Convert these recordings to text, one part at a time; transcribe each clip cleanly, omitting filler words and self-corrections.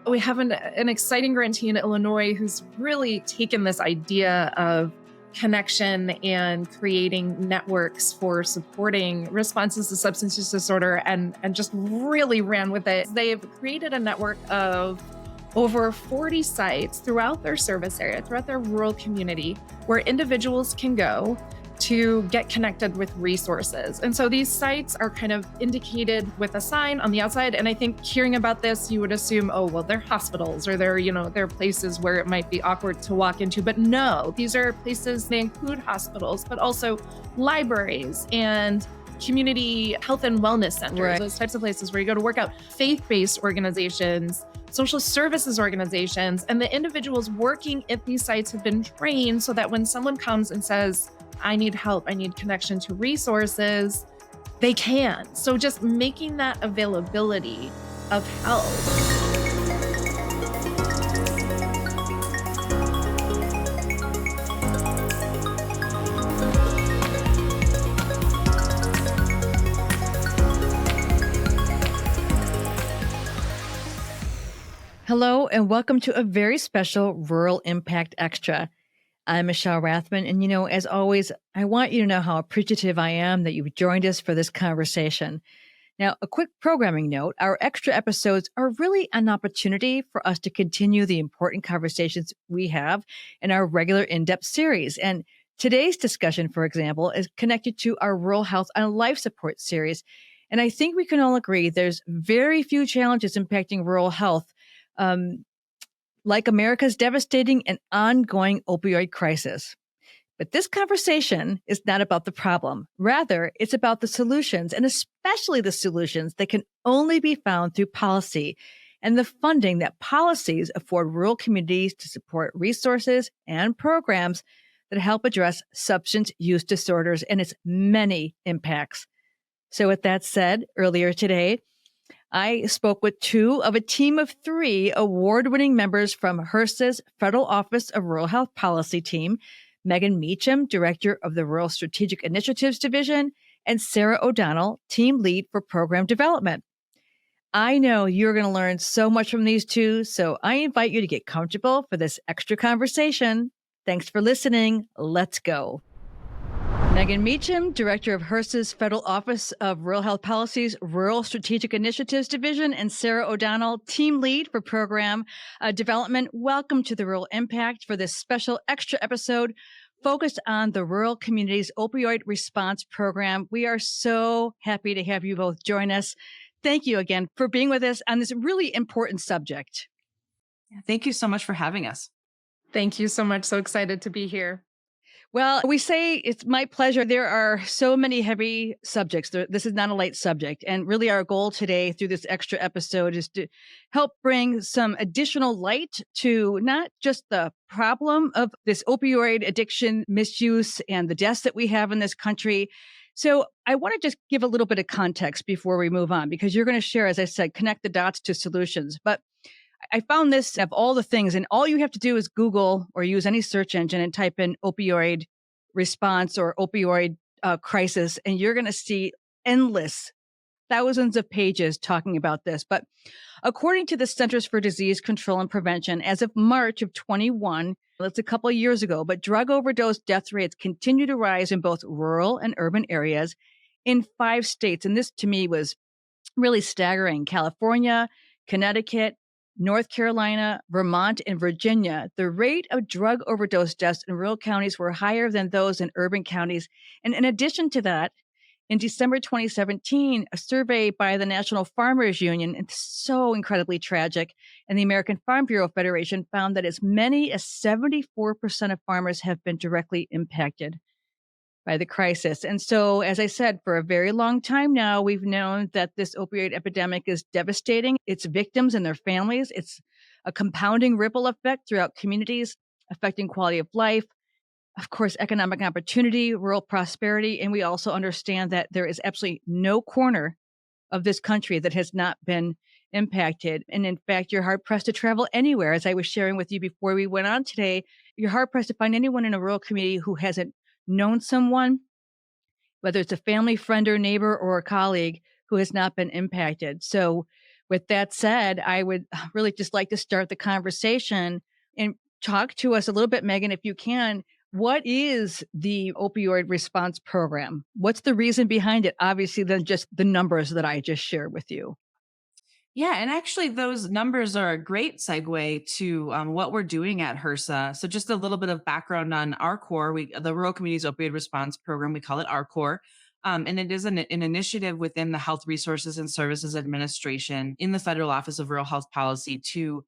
We have an exciting grantee in Illinois who's really taken this idea of connection and creating networks for supporting responses to substance use disorder and just really ran with it. They've created a network of over 40 sites throughout their service area, throughout their rural community, where individuals can go to get connected with resources. And so these sites are kind of indicated with a sign on the outside. And I think hearing about this, you would assume, oh, well, they're hospitals or they're places where it might be awkward to walk into. But no, these are places, they include hospitals, but also libraries and community health and wellness centers, right. Those types of places where you go to work out, faith-based organizations, social services organizations, and the individuals working at these sites have been trained so that when someone comes and says, I need help, I need connection to resources, they can. So just making that availability of help. Hello, and welcome to a very special Rural Impact Extra. I'm Michelle Rathman, and as always, I want you to know how appreciative I am that you've joined us for this conversation. Now, a quick programming note, our extra episodes are really an opportunity for us to continue the important conversations we have in our regular in-depth series. And today's discussion, for example, is connected to our Rural Health and Life Support series. And I think we can all agree there's very few challenges impacting rural health, like America's devastating and ongoing opioid crisis. But this conversation is not about the problem. Rather, it's about the solutions, and especially the solutions that can only be found through policy and the funding that policies afford rural communities to support resources and programs that help address substance use disorders and its many impacts. So with that said, earlier today, I spoke with two of a team of 3 award-winning members from HRSA's Federal Office of Rural Health Policy team, Megan Meacham, Director of the Rural Strategic Initiatives Division, and Sarah O'Donnell, Team Lead for Program Development. I know you're going to learn so much from these two, so I invite you to get comfortable for this extra conversation. Thanks for listening. Let's go. Megan Meacham, Director of HRSA's Federal Office of Rural Health Policy's Rural Strategic Initiatives Division, and Sarah O'Donnell, Team Lead for Program Development. Welcome to the Rural Impact for this special extra episode focused on the rural community's opioid response program. We are so happy to have you both join us. Thank you again for being with us on this really important subject. Thank you so much for having us. Thank you so much. So excited to be here. Well, we say it's my pleasure. There are so many heavy subjects. This is not a light subject. And really our goal today through this extra episode is to help bring some additional light to not just the problem of this opioid addiction, misuse, and the deaths that we have in this country. So I want to just give a little bit of context before we move on, because you're going to share, as I said, connect the dots to solutions. But I found this of all the things, and all you have to do is Google or use any search engine and type in opioid response or opioid crisis, and you're going to see endless thousands of pages talking about this. But according to the Centers for Disease Control and Prevention, as of March of 21, that's a couple of years ago, but drug overdose death rates continue to rise in both rural and urban areas in 5 states. And this to me was really staggering. California, Connecticut, North Carolina, Vermont, and Virginia, the rate of drug overdose deaths in rural counties were higher than those in urban counties. And in addition to that, in December 2017, a survey by the National Farmers Union, it's so incredibly tragic, and the American Farm Bureau Federation found that as many as 74% of farmers have been directly impacted by the crisis. And so, as I said, for a very long time now, we've known that this opioid epidemic is devastating its victims and their families. It's a compounding ripple effect throughout communities, affecting quality of life, of course, economic opportunity, rural prosperity. And we also understand that there is absolutely no corner of this country that has not been impacted. And in fact, you're hard pressed to travel anywhere. As I was sharing with you before we went on today, you're hard pressed to find anyone in a rural community who hasn't known someone, whether it's a family, friend, or neighbor, or a colleague who has not been impacted. So With that said, I would really just like to start the conversation and talk to us a little bit, Megan, if you can. What is the opioid response program? What's the reason behind it? Obviously, than just the numbers that I just shared with you. Yeah, and actually, those numbers are a great segue to what we're doing at HRSA. So, just a little bit of background on RCOR, the Rural Communities Opioid Response Program. We call it RCOR, and it is an initiative within the Health Resources and Services Administration in the Federal Office of Rural Health Policy to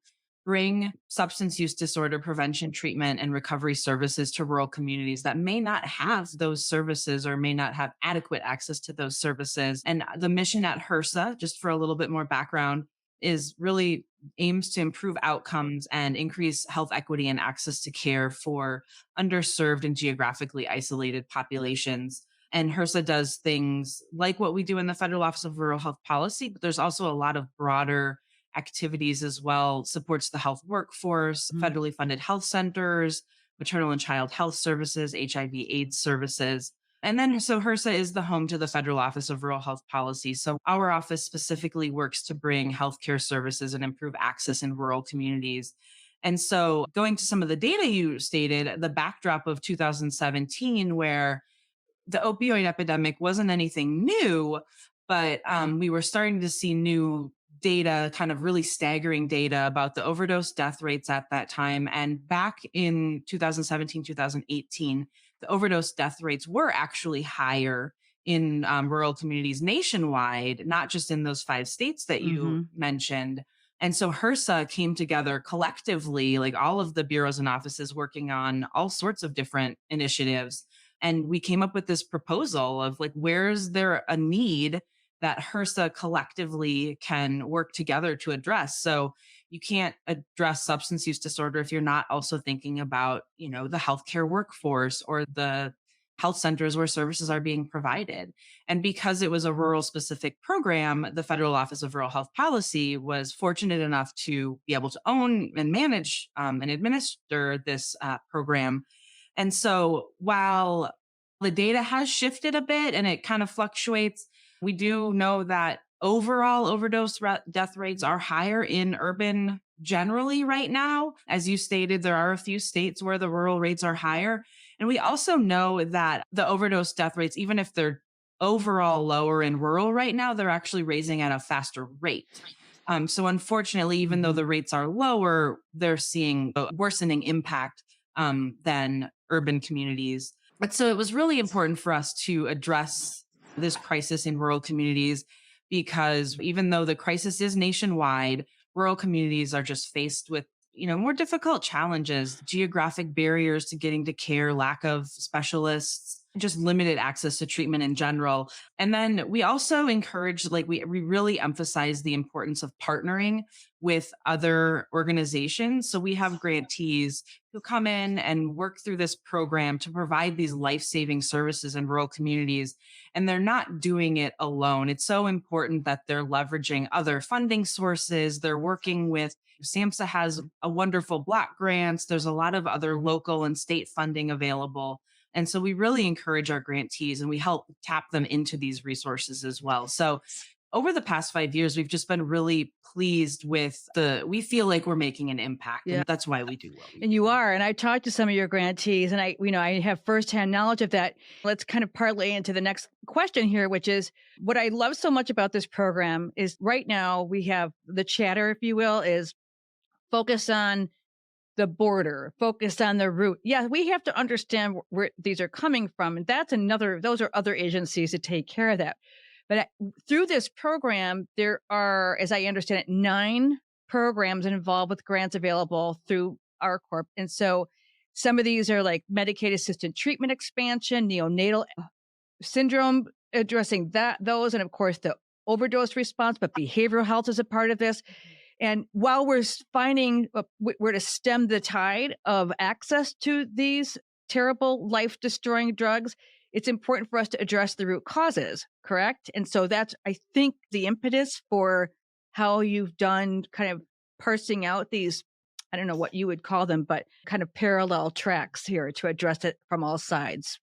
bring substance use disorder prevention, treatment, and recovery services to rural communities that may not have those services or may not have adequate access to those services. And the mission at HRSA, just for a little bit more background, is really aims to improve outcomes and increase health equity and access to care for underserved and geographically isolated populations. And HRSA does things like what we do in the Federal Office of Rural Health Policy, but there's also a lot of broader activities as well, supports the health workforce, Mhm. federally funded health centers, maternal and child health services, HIV/AIDS services. And then, so HRSA is the home to the Federal Office of Rural Health Policy. So our office specifically works to bring healthcare services and improve access in rural communities. And so, going to some of the data you stated, the backdrop of 2017, where the opioid epidemic wasn't anything new, but we were starting to see new data, kind of really staggering data about the overdose death rates at that time. And back in 2017, 2018, the overdose death rates were actually higher in rural communities nationwide, not just in those 5 states that you Mhm. mentioned. And so HRSA came together collectively, like all of the bureaus and offices working on all sorts of different initiatives, and we came up with this proposal of like, where's there a need that HRSA collectively can work together to address? So you can't address substance use disorder if you're not also thinking about, the healthcare workforce or the health centers where services are being provided. And because it was a rural specific program, the Federal Office of Rural Health Policy was fortunate enough to be able to own and manage and administer this program. And so while the data has shifted a bit and it kind of fluctuates, we do know that overall death rates are higher in urban generally right now. As you stated, there are a few states where the rural rates are higher. And we also know that the overdose death rates, even if they're overall lower in rural right now, they're actually raising at a faster rate. So unfortunately, even though Mhm. the rates are lower, they're seeing a worsening impact than urban communities. But so it was really important for us to address this crisis in rural communities because even though the crisis is nationwide, rural communities are just faced with more difficult challenges, geographic barriers to getting to care, lack of specialists, just limited access to treatment in general. And then we also encourage, like, we really emphasize the importance of partnering with other organizations. So we have grantees who come in and work through this program to provide these life-saving services in rural communities. And they're not doing it alone. It's so important that they're leveraging other funding sources. They're working with SAMHSA has a wonderful block grants. There's a lot of other local and state funding available. And so we really encourage our grantees and we help tap them into these resources as well. So over the past 5 years, we've just been really pleased with we feel like we're making an impact. Yeah. And that's why we do what we And do. you are. And I talked to some of your grantees and I have firsthand knowledge of that. Let's kind of parlay into the next question here, which is what I love so much about this program is right now we have the chatter, if you will, is focus on the border, focused on the route. Yeah, we have to understand where these are coming from. And those are other agencies that take care of that. But through this program, there are, as I understand it, 9 programs involved with grants available through RCORP. And so some of these are like Medicaid assisted treatment expansion, neonatal syndrome, addressing those, and of course the overdose response, but behavioral health is a part of this. And while we're finding where to stem the tide of access to these terrible life destroying drugs, it's important for us to address the root causes, correct? And so that's, I think, the impetus for how you've done kind of parsing out these, I don't know what you would call them, but kind of parallel tracks here to address it from all sides.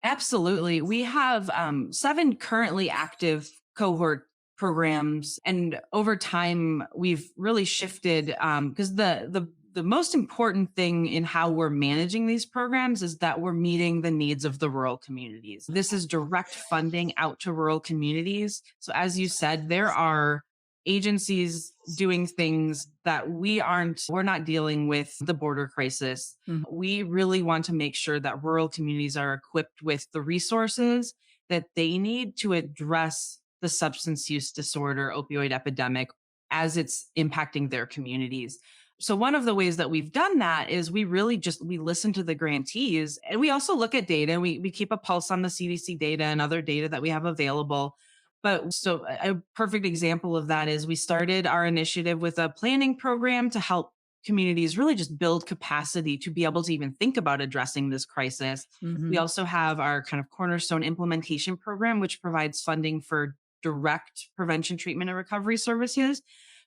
Absolutely. We have 7 currently active cohort programs. And over time, we've really shifted because the most important thing in how we're managing these programs is that we're meeting the needs of the rural communities. This is direct funding out to rural communities. So as you said, there are agencies doing things that we're not dealing with the border crisis. We really want to make sure that rural communities are equipped with the resources that they need to address the substance use disorder opioid epidemic as it's impacting their communities. So one of the ways that we've done that is we listen to the grantees, and we also look at data. We keep a pulse on the CDC data and other data that we have available. But so a perfect example of that is we started our initiative with a planning program to help communities really just build capacity to be able to even think about addressing this crisis. We also have our kind of cornerstone implementation program, which provides funding for direct prevention, treatment, and recovery services.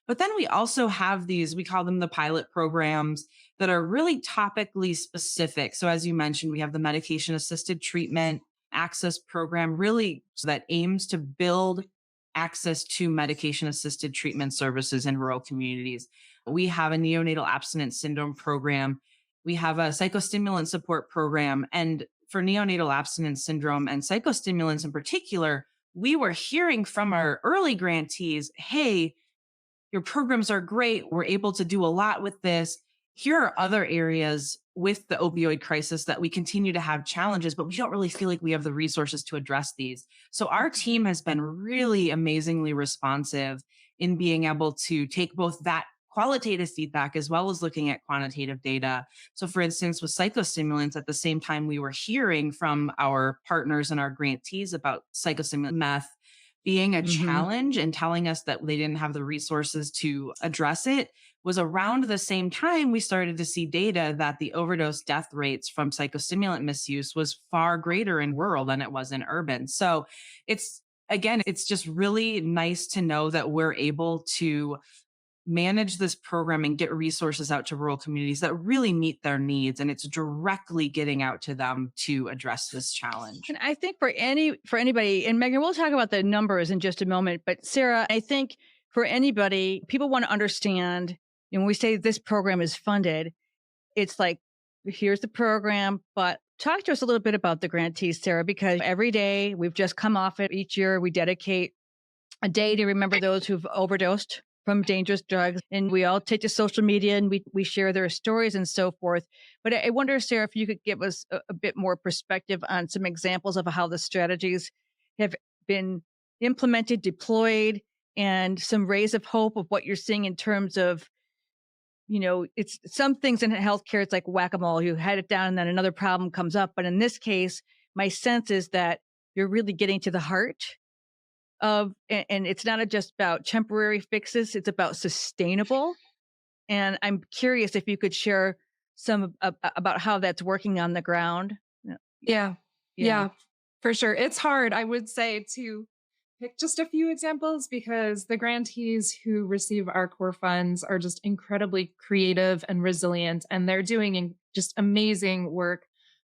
But then we also have these, we call them the pilot programs that are really topically specific. So as you mentioned, we have the medication assisted treatment access program, really that aims to build access to medication assisted treatment services in rural communities. We have a neonatal abstinence syndrome program. We have a psychostimulant support program. And for neonatal abstinence syndrome and psychostimulants in particular, we were hearing from our early grantees, hey, your programs are great. We're able to do a lot with this. Here are other areas with the opioid crisis that we continue to have challenges, but we don't really feel like we have the resources to address these. So our team has been really amazingly responsive in being able to take both that qualitative feedback as well as looking at quantitative data. So for instance, with psychostimulants, at the same time, we were hearing from our partners and our grantees about psychostimulant meth being a challenge and telling us that they didn't have the resources to address it. Was around the same time we started to see data that the overdose death rates from psychostimulant misuse was far greater in rural than it was in urban. So it's just really nice to know that we're able to manage this program and get resources out to rural communities that really meet their needs, and it's directly getting out to them to address this challenge. And I think for anybody, and Megan, we'll talk about the numbers in just a moment, but Sarah, I think for anybody, people want to understand, when we say this program is funded, it's like, here's the program, but talk to us a little bit about the grantees, Sarah, because every day we've just come off it. Each year we dedicate a day to remember those who've overdosed from dangerous drugs. And we all take to social media and we share their stories and so forth. But I wonder, Sarah, if you could give us a bit more perspective on some examples of how the strategies have been implemented, deployed, and some rays of hope of what you're seeing in terms of, it's some things in healthcare, it's like whack-a-mole. You head it down and then another problem comes up. But in this case, my sense is that you're really getting to the heart of, and it's not just about temporary fixes, it's about sustainable. And I'm curious if you could share some about how that's working on the ground. Yeah, for sure. It's hard, I would say, to pick just a few examples because the grantees who receive our core funds are just incredibly creative and resilient, and they're doing just amazing work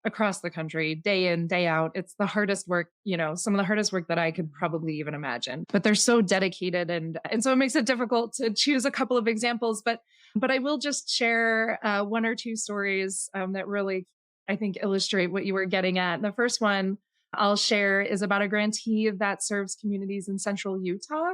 across the country, day in, day out. It's the hardest work, some of the hardest work that I could probably even imagine. But they're so dedicated, and so it makes it difficult to choose a couple of examples. But I will just share one or two stories that really, I think, illustrate what you were getting at. The first one I'll share is about a grantee that serves communities in central Utah.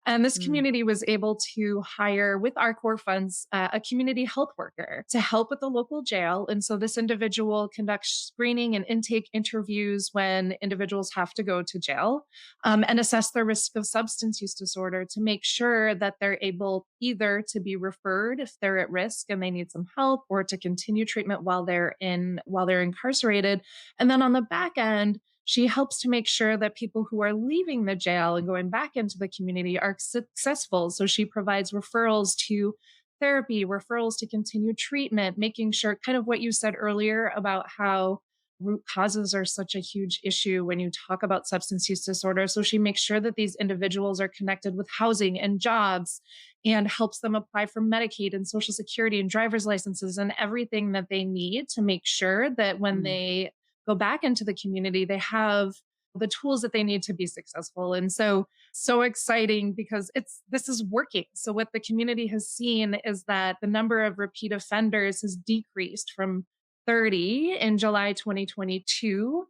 And this community was able to hire, with our core funds, a community health worker to help with the local jail. And so this individual conducts screening and intake interviews when individuals have to go to jail, and assess their risk of substance use disorder to make sure that they're able either to be referred if they're at risk and they need some help, or to continue treatment while they're incarcerated. And then on the back end, she helps to make sure that people who are leaving the jail and going back into the community are successful. So she provides referrals to therapy, referrals to continue treatment, making sure, kind of what you said earlier about how root causes are such a huge issue when you talk about substance use disorder. So she makes sure that these individuals are connected with housing and jobs, and helps them apply for Medicaid and Social Security and driver's licenses and everything that they need to make sure that when they go back into the community, they have the tools that they need to be successful. And so exciting because this is working. So what the community has seen is that the number of repeat offenders has decreased from 30 in July 2022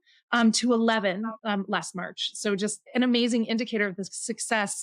to 11 last March. So just an amazing indicator of the success.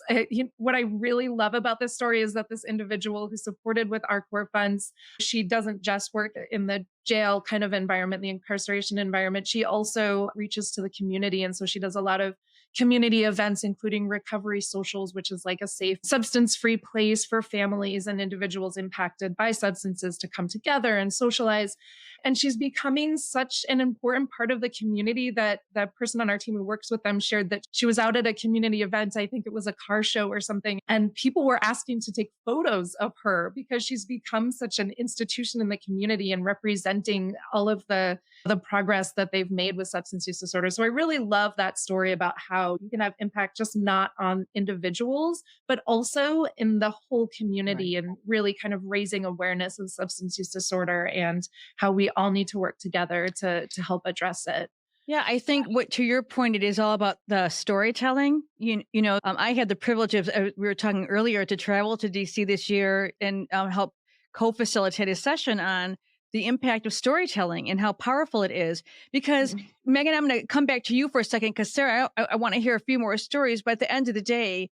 What I really love about this story is that this individual who supported with RCORP funds, she doesn't just work in the jail kind of environment, the incarceration environment. She also reaches to the community. And so she does a lot of community events, including recovery socials, which is like a safe, substance-free place for families and individuals impacted by substances to come together and socialize. And she's becoming such an important part of the community that that person on our team who works with them shared that she was out at a community event. I think it was a car show or something. And people were asking to take photos of her because she's become such an institution in the community and representing all of the progress that they've made with substance use disorder. So I really love that story about how you can have impact just not on individuals, but also in the whole community, right, and really kind of raising awareness of substance use disorder and how we all need to work together to help address it. Yeah, I think what to your point, it is all about the storytelling. I had the privilege of, we were talking earlier, to travel to DC this year and help co-facilitate a session on the impact of storytelling and how powerful it is. Because Megan, I'm going to come back to you for a second, because Sarah, I want to hear a few more stories. But at the end of the day,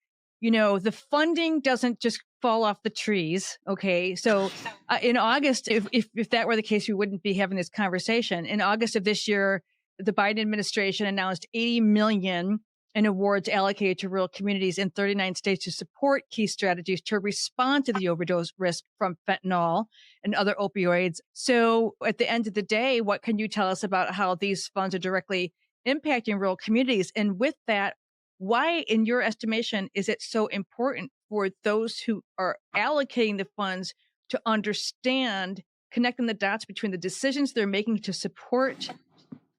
the funding doesn't just fall off the trees. Okay. So in August, if that were the case, we wouldn't be having this conversation. In August of this year, the Biden administration announced $80 million in awards allocated to rural communities in 39 states to support key strategies to respond to the overdose risk from fentanyl and other opioids. So at the end of the day, what can you tell us about how these funds are directly impacting rural communities? And with that, why, in your estimation, is it so important for those who are allocating the funds to understand, connecting the dots between the decisions they're making to support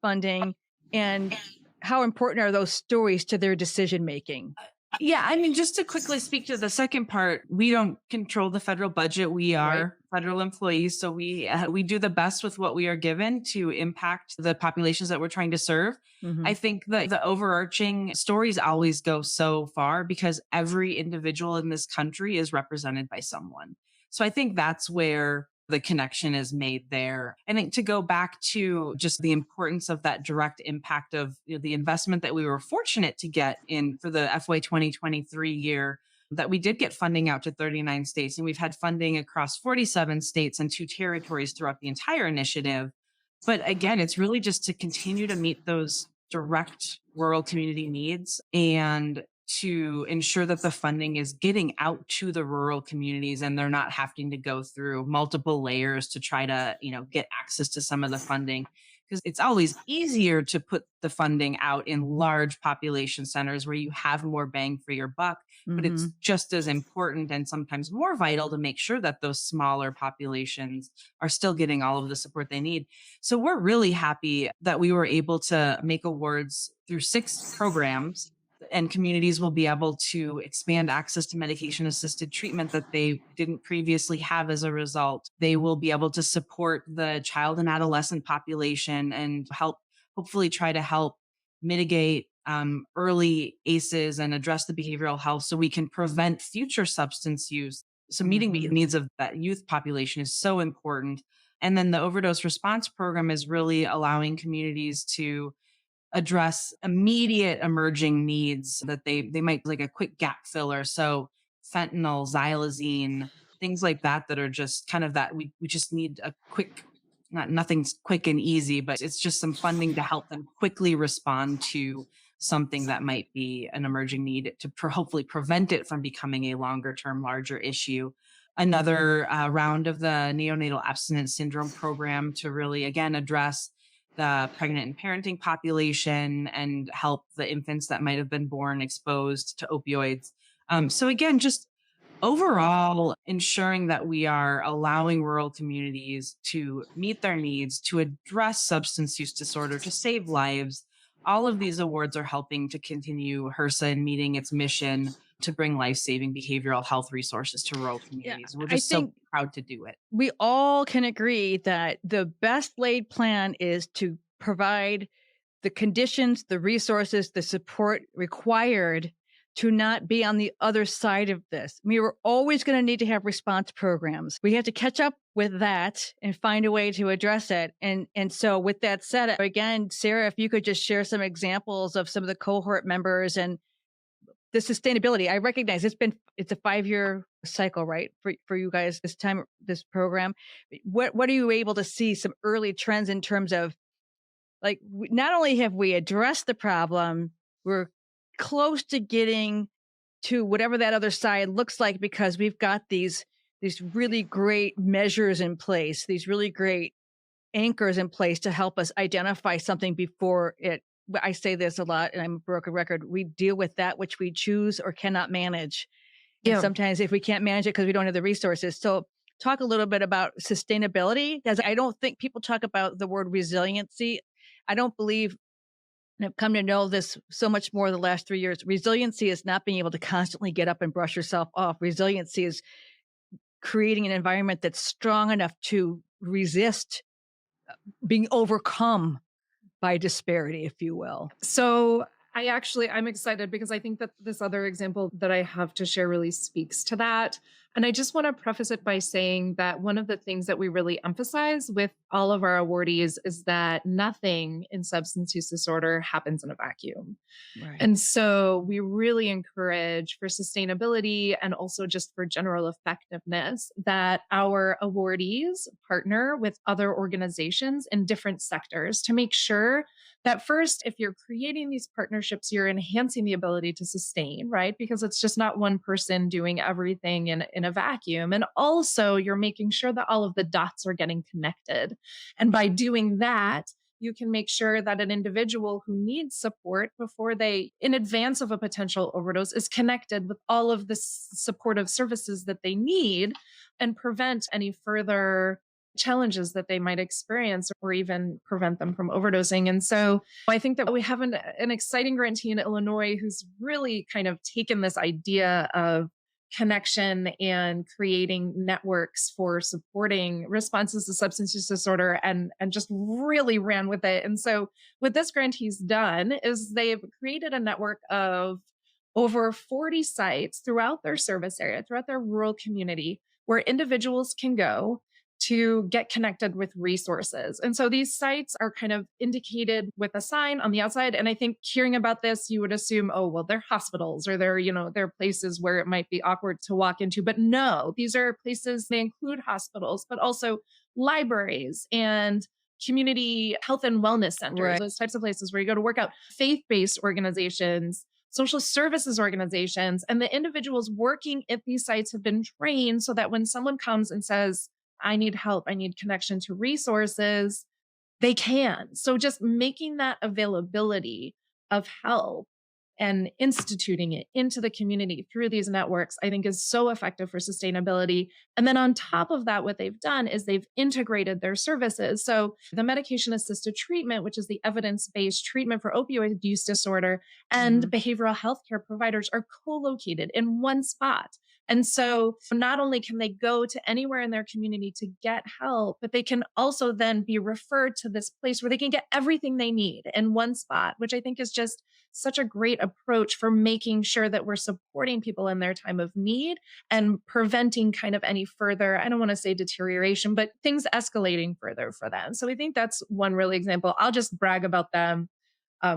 funding and how important are those stories to their decision making? Yeah, I mean, just to quickly speak to the second part, we don't control the federal budget. We are federal employees, so we do the best with what we are given to impact the populations that we're trying to serve. I think that the overarching stories always go so far because every individual in this country is represented by someone. So I think that's where the connection is made there. I think to go back to just the importance of that direct impact of the investment that we were fortunate to get in for the FY 2023 year, that we did get funding out to 39 states, and we've had funding across 47 states and 2 territories throughout the entire initiative. But again, it's really just to continue to meet those direct rural community needs and to ensure that the funding is getting out to the rural communities and they're not having to go through multiple layers to try to, get access to some of the funding. Because it's always easier to put the funding out in large population centers where you have more bang for your buck, but it's just as important and sometimes more vital to make sure that those smaller populations are still getting all of the support they need. So we're really happy that we were able to make awards through 6 programs, and communities will be able to expand access to medication-assisted treatment that they didn't previously have as a result. They will be able to support the child and adolescent population and hopefully try to help mitigate early ACEs and address the behavioral health so we can prevent future substance use. So meeting the needs of that youth population is so important. And then the overdose response program is really allowing communities to address immediate emerging needs that they might, like a quick gap filler. So fentanyl, xylazine, things like that are just kind of that we just need a quick, nothing's quick and easy, but it's just some funding to help them quickly respond to something that might be an emerging need to hopefully prevent it from becoming a longer term, larger issue. Another round of the neonatal abstinence syndrome program to really, again, address the pregnant and parenting population and help the infants that might have been born exposed to opioids. So again, just overall ensuring that we are allowing rural communities to meet their needs, to address substance use disorder, to save lives. All of these awards are helping to continue HRSA in meeting its mission to bring life-saving behavioral health resources to rural communities. We're just so proud to do it. We all can agree that the best laid plan is to provide the conditions, the resources, the support required to not be on the other side of this. We were always going to need to have response programs. We have to catch up with that and find a way to address it. And so with that said, again, Sarah, if you could just share some examples of some of the cohort members and the sustainability. I recognize it's a 5-year cycle, right? For you guys this program. What are you able to see some early trends in terms of, like, not only have we addressed the problem, we're close to getting to whatever that other side looks like because we've got these really great measures in place, these really great anchors in place to help us identify something before it. I say this a lot, and I'm a broken record. We deal with that which we choose or cannot manage. And sometimes if we can't manage it because we don't have the resources. So talk a little bit about sustainability, because I don't think people talk about the word resiliency. I don't believe, and I've come to know this so much more the last 3 years, resiliency is not being able to constantly get up and brush yourself off. Resiliency is creating an environment that's strong enough to resist being overcome by disparity, if you will. So I'm excited because I think that this other example that I have to share really speaks to that. And I just want to preface it by saying that one of the things that we really emphasize with all of our awardees is that nothing in substance use disorder happens in a vacuum. Right. And so we really encourage for sustainability and also just for general effectiveness that our awardees partner with other organizations in different sectors to make sure that first, if you're creating these partnerships, you're enhancing the ability to sustain, right? Because it's just not one person doing everything in a vacuum. And also you're making sure that all of the dots are getting connected. And by doing that, you can make sure that an individual who needs support before in advance of a potential overdose, is connected with all of the supportive services that they need and prevent any further challenges that they might experience or even prevent them from overdosing. And so I think that we have an exciting grantee in Illinois who's really kind of taken this idea of connection and creating networks for supporting responses to substance use disorder and just really ran with it. And so what this grantee's done is they've created a network of over 40 sites throughout their service area, throughout their rural community, where individuals can go to get connected with resources. And so these sites are kind of indicated with a sign on the outside. And I think hearing about this, you would assume, oh, well, they're hospitals or they're places where it might be awkward to walk into. But no, these are places, they include hospitals, but also libraries and community health and wellness centers, right. Those types of places where you go to work out, faith-based organizations, social services organizations, and the individuals working at these sites have been trained so that when someone comes and says, I need help, I need connection to resources, they can. So just making that availability of help and instituting it into the community through these networks, I think is so effective for sustainability. And then on top of that, what they've done is they've integrated their services. So the medication assisted treatment, which is the evidence-based treatment for opioid use disorder, and behavioral health care providers are co-located in one spot. And so not only can they go to anywhere in their community to get help, but they can also then be referred to this place where they can get everything they need in one spot, which I think is just such a great approach for making sure that we're supporting people in their time of need and preventing kind of any further, I don't want to say deterioration, but things escalating further for them. So I think that's one really example. I'll just brag about them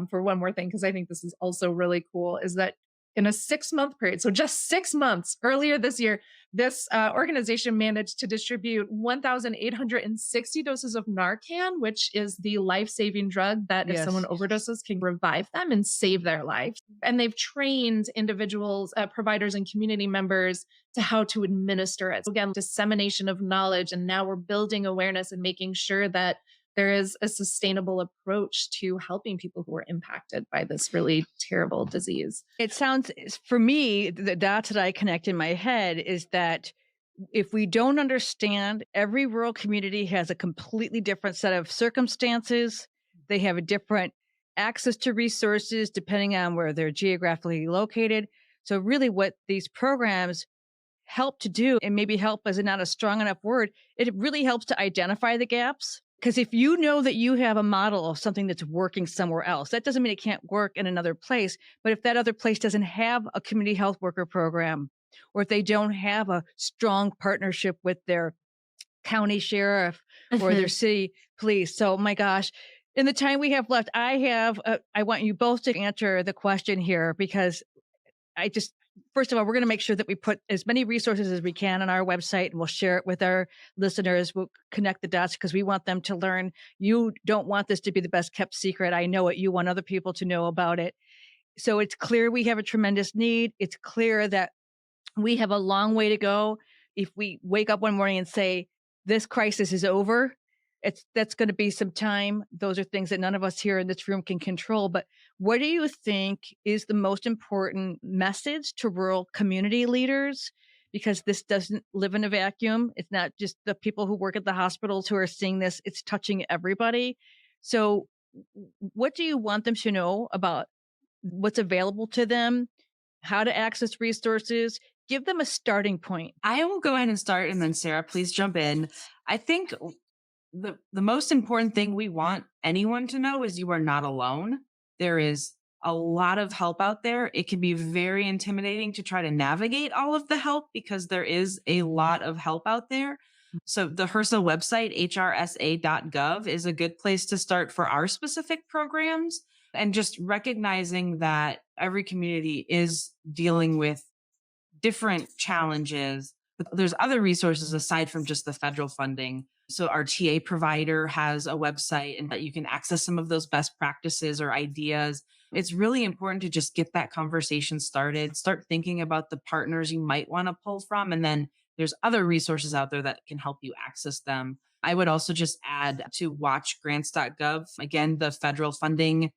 for one more thing, because I think this is also really cool, is that in a 6-month period, so just 6 months earlier this year, this organization managed to distribute 1,860 doses of Narcan, which is the life-saving drug that if someone overdoses can revive them and save their life. And they've trained individuals, providers, and community members to how to administer it. So again, dissemination of knowledge. And now we're building awareness and making sure that there is a sustainable approach to helping people who are impacted by this really terrible disease. It sounds, for me, the dots that I connect in my head is that if we don't understand, every rural community has a completely different set of circumstances. They have a different access to resources depending on where they're geographically located. So really what these programs help to do, and maybe help is not a strong enough word, it really helps to identify the gaps Because if you know that you have a model of something that's working somewhere else, that doesn't mean it can't work in another place. But if that other place doesn't have a community health worker program, or if they don't have a strong partnership with their county sheriff or their Mhm. city police. So, my gosh, in the time we have left, I want you both to answer the question here because I just, first of all, we're going to make sure that we put as many resources as we can on our website and we'll share it with our listeners. We'll connect the dots because we want them to learn. You don't want this to be the best kept secret. I know it. You want other people to know about it. So it's clear we have a tremendous need. It's clear that we have a long way to go. If we wake up one morning and say, this crisis is over, that's going to be some time. Those are things that none of us here in this room can control. But what do you think is the most important message to rural community leaders? Because this doesn't live in a vacuum. It's not just the people who work at the hospitals who are seeing this, it's touching everybody. So, what do you want them to know about what's available to them, how to access resources? Give them a starting point. I will go ahead and start, and then Sarah, please jump in. I think the most important thing we want anyone to know is you are not alone. There is a lot of help out there. It can be very intimidating to try to navigate all of the help because there is a lot of help out there. So the HRSA website, HRSA.gov, is a good place to start for our specific programs, and just recognizing that every community is dealing with different challenges. But there's other resources aside from just the federal funding. So our TA provider has a website and that you can access some of those best practices or ideas. It's really important to just get that conversation started, start thinking about the partners you might want to pull from. And then there's other resources out there that can help you access them. I would also just add to watchgrants.gov. Again, the federal funding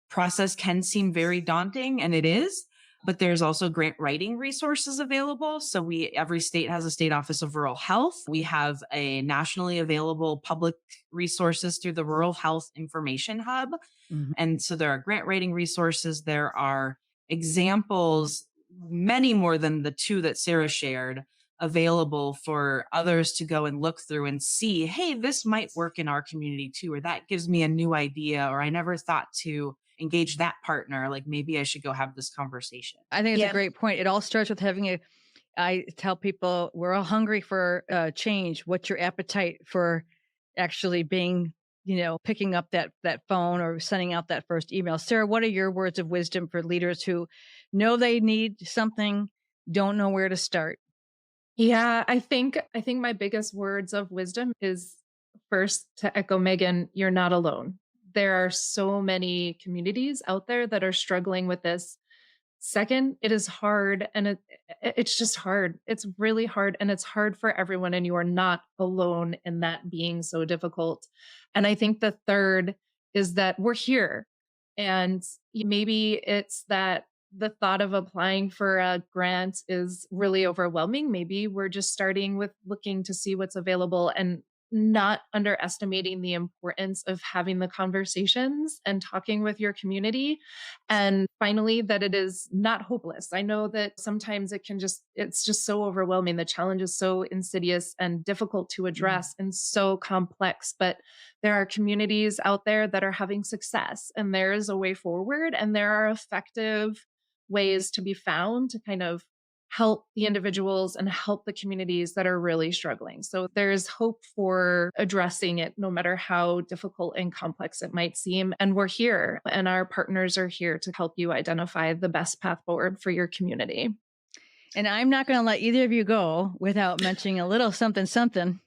process can seem very daunting, and it is, but there's also grant writing resources available. So every state has a state office of rural health. We have a nationally available public resources through the Rural Health Information Hub. Mhm. And so there are grant writing resources. There are examples, many more than the two that Sarah shared, available for others to go and look through and see, hey, this might work in our community too, or that gives me a new idea, or I never thought to engage that partner. Like maybe I should go have this conversation. I think it's a Yeah. great point. It all starts with I tell people we're all hungry for change. What's your appetite for actually being, picking up that phone or sending out that first email? Sarah, what are your words of wisdom for leaders who know they need something, don't know where to start? Yeah, I think my biggest words of wisdom is first to echo Megan, you're not alone. There are so many communities out there that are struggling with this. Second, it is hard and it's just hard. It's really hard and it's hard for everyone and you are not alone in that being so difficult. And I think the third is that we're here. And maybe it's that the thought of applying for a grant is really overwhelming. Maybe we're just starting with looking to see what's available and not underestimating the importance of having the conversations and talking with your community. And finally, that it is not hopeless. I know that sometimes it's just so overwhelming. The challenge is so insidious and difficult to address and so complex, but there are communities out there that are having success and there is a way forward and there are effective ways to be found to kind of help the individuals and help the communities that are really struggling. So there's hope for addressing it, no matter how difficult and complex it might seem. And we're here, and our partners are here to help you identify the best path forward for your community. And I'm not going to let either of you go without mentioning a little something, something.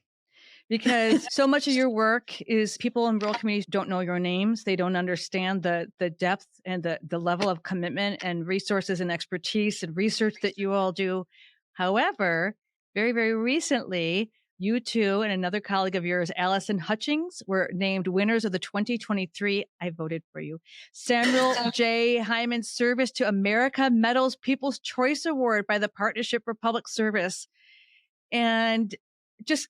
Because so much of your work is people in rural communities don't know your names. They don't understand the depth and the level of commitment and resources and expertise and research that you all do. However, very, very recently, you two and another colleague of yours, Allison Hutchings, were named winners of the 2023, I voted for you, Samuel J. Heyman Service to America Medals People's Choice Award by the Partnership for Public Service. And just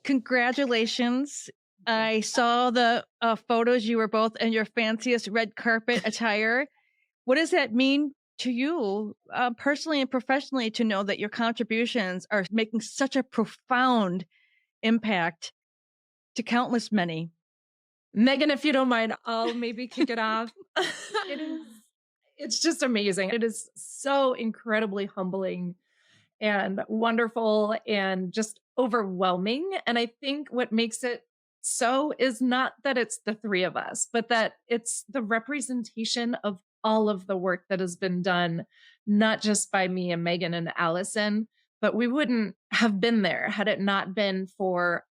congratulations. I saw the photos. You were both in your fanciest red carpet attire. What does that mean to you personally and professionally to know that your contributions are making such a profound impact to countless many. Megan, if you don't mind, I'll maybe kick it off. It's just amazing. It is so incredibly humbling and wonderful and just overwhelming. And I think what makes it so is not that it's the three of us, but that it's the representation of all of the work that has been done, not just by me and Megan and Allison, but we wouldn't have been there had it not been for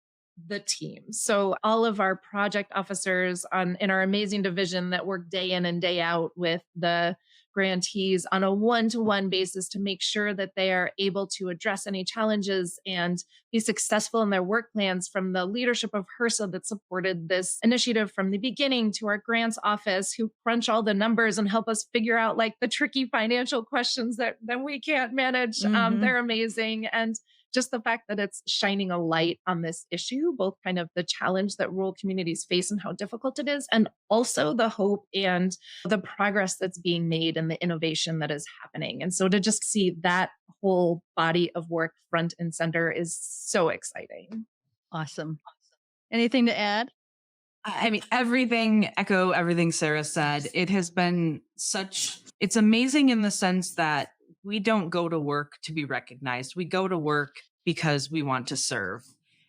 the team. So all of our project officers in our amazing division that work day in and day out with the grantees on a one-to-one basis to make sure that they are able to address any challenges and be successful in their work plans, from the leadership of HRSA that supported this initiative from the beginning, to our grants office who crunch all the numbers and help us figure out like the tricky financial questions that we can't manage. They're amazing. And just the fact that it's shining a light on this issue, both kind of the challenge that rural communities face and how difficult it is, and also the hope and the progress that's being made and the innovation that is happening. And so to just see that whole body of work front and center is so exciting. Awesome. Anything to add? I mean, echo everything Sarah said. It has been it's amazing in the sense that we don't go to work to be recognized. We go to work because we want to serve.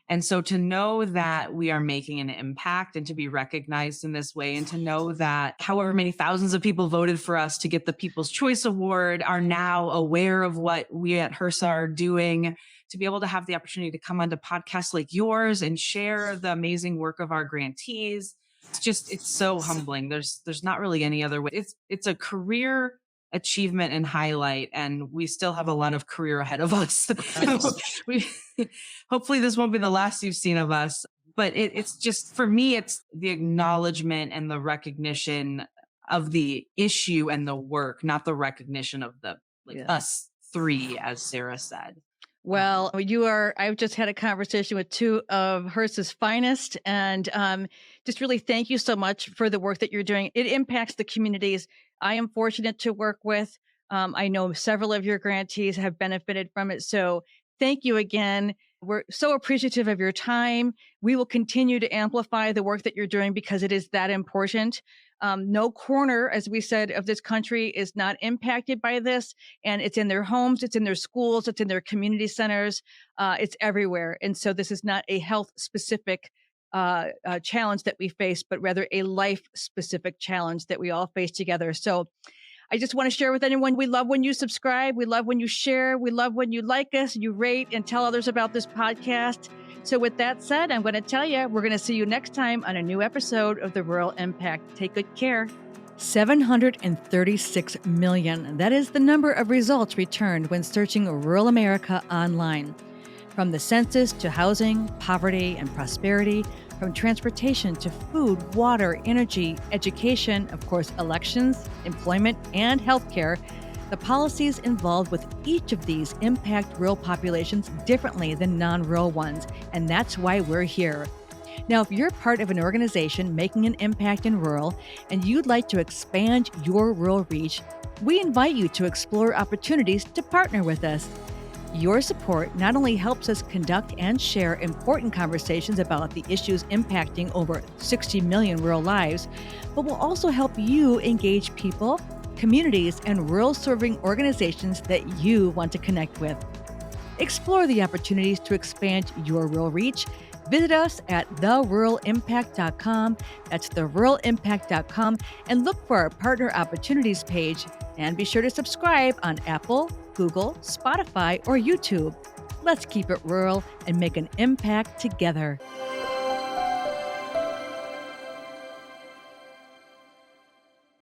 And so to know that we are making an impact and to be recognized in this way, and to know that however many thousands of people voted for us to get the People's Choice Award are now aware of what we at HRSA are doing, to be able to have the opportunity to come onto podcasts like yours and share the amazing work of our grantees. It's so humbling. There's not really any other way. It's a career achievement and highlight, and we still have a lot of career ahead of us. Hopefully this won't be the last you've seen of us, but it's just, for me, it's the acknowledgement and the recognition of the issue and the work, not the recognition of us three, as Sarah said. Well, I've just had a conversation with two of HRSA's finest, and just really thank you so much for the work that you're doing. It impacts the communities I am fortunate to work with. I know several of your grantees have benefited from it. So thank you again. We're so appreciative of your time. We will continue to amplify the work that you're doing because it is that important. No corner, as we said, of this country is not impacted by this. And it's in their homes, it's in their schools, it's in their community centers, it's everywhere. And so this is not a health specific challenge that we face, but rather a life specific challenge that we all face together. So I just want to share with anyone, we love when you subscribe. We love when you share. We love when you like us, you rate and tell others about this podcast. So with that said, I'm going to tell you, we're going to see you next time on a new episode of The Rural Impact. Take good care. 736 million. That is the number of results returned when searching rural America online. From the census to housing, poverty, and prosperity, from transportation to food, water, energy, education, of course, elections, employment, and healthcare, the policies involved with each of these impact rural populations differently than non-rural ones, and that's why we're here. Now, if you're part of an organization making an impact in rural and you'd like to expand your rural reach, we invite you to explore opportunities to partner with us. Your support not only helps us conduct and share important conversations about the issues impacting over 60 million rural lives, but will also help you engage people, communities, and rural serving organizations that you want to connect with. Explore the opportunities to expand your rural reach. Visit us at theruralimpact.com. That's theruralimpact.com, and look for our partner opportunities page. And be sure to subscribe on Apple, Google, Spotify, or YouTube. Let's keep it rural and make an impact together.